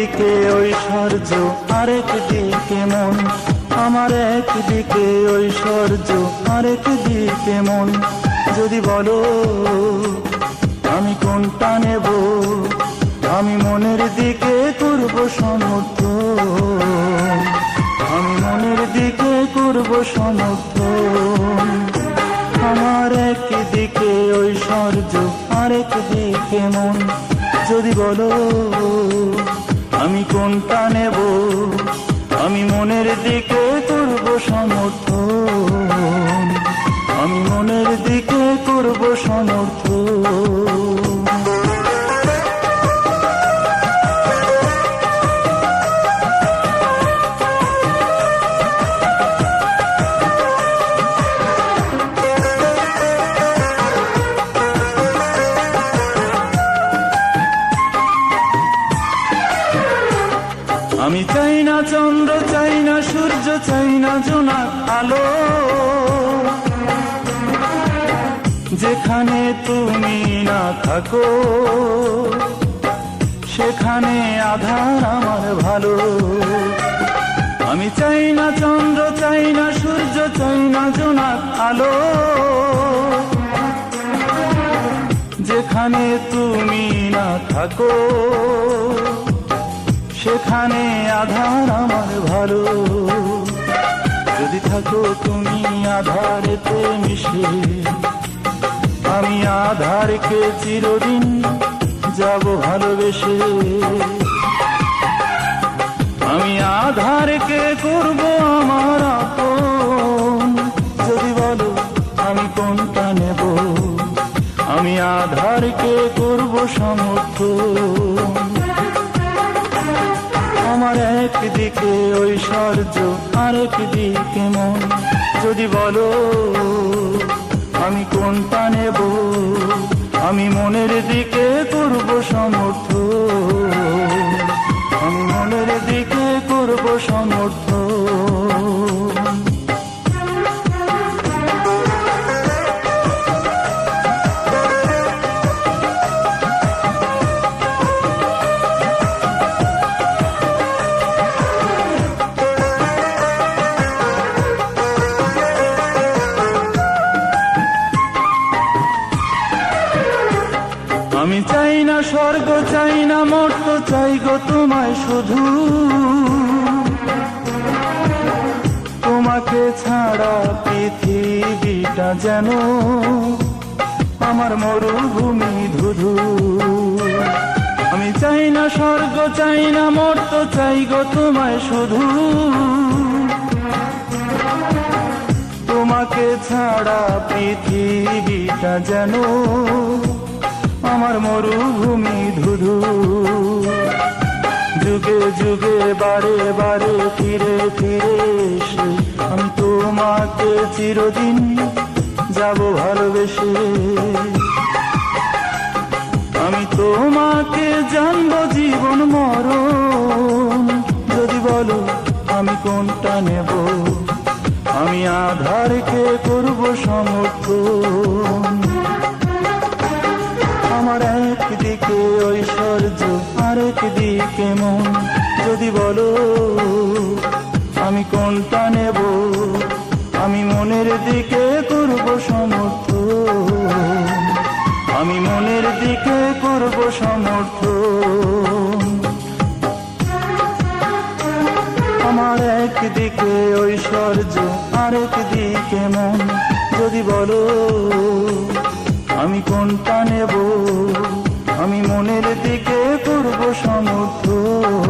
দিকে ঐশ্বর্য আরেক দিকে মন, আমার একদিকে ঐশ্বর্য আরেক দিকে মন। যদি বলো আমি কোনটা নেব, আমি মনের দিকে করব সমর্থন, আমি মনের দিকে করব সমর্থন। আমার একদিকে ঐশ্বর্য আরেক দিকে মন। যদি বলো আমি কোনটা নেব, আমি মনের দিকে করব সমর্থন, আমি মনের দিকে করব সমর্থন। আমি চাই না চন্দ্র, চাই না সূর্য, চাই না জোনাক আলো, যেখানে তুমি না থাকো সেখানে আধার আমার ভালো। আমি চাই না চন্দ্র, চাই না সূর্য, চাই না জোনাক আলো, যেখানে তুমি না থাকো সেখানে আধার আমার ভালো। যদি থাকো তুমি আধারেতে মিশে, আমি আধারকে চিরদিন যাব ভালোবেসে, আমি আধারকে করব আমার আপন। যদি বলো আমি কোনটা নেব, আমি আধারকে করব সমর্থন। আমার একদিকে ঐশ্বর্য আরেক দিকে মন। যদি বলো আমি কোনটা নেব, আমি মনের দিকে করব সমর্থন, আমি মনের দিকে করব সমর্থন। আমি চাই না স্বর্গ, চাই না মর্ত, চাই গো তোমায় শুধু, তোমাকে ছাড়া পৃথিবীটা যেন আমার মরুভূমি ধুধু। আমি চাই না স্বর্গ, চাই না মর্ত, চাই গো তোমায় শুধু, তোমাকে ছাড়া পৃথিবীটা যেন আমার মরুভূমি ধুধু। যুগে যুগে বারে বারে ফিরে ফিরে এসে আমি তোমাকে চিরদিন যাব ভালোবেসে, আমি তোমাকে জানবো জীবন মরণ। যদি বলো আমি কোনটা নেব, আমি আধারকে করব সমর্থন। আমার একদিকে ঐশ্বর্য আরেক দিকে মন। যদি বলো আমি কোনটা নেব, আমি মনের দিকে করব সমর্থন, আমি মনের দিকে করব সমর্থন। আমার একদিকে ঐশ্বর্য আরেক দিকে মন। যদি বলো আমি কোনটা নেব, আমি মনের দিকে করব সমর্থন,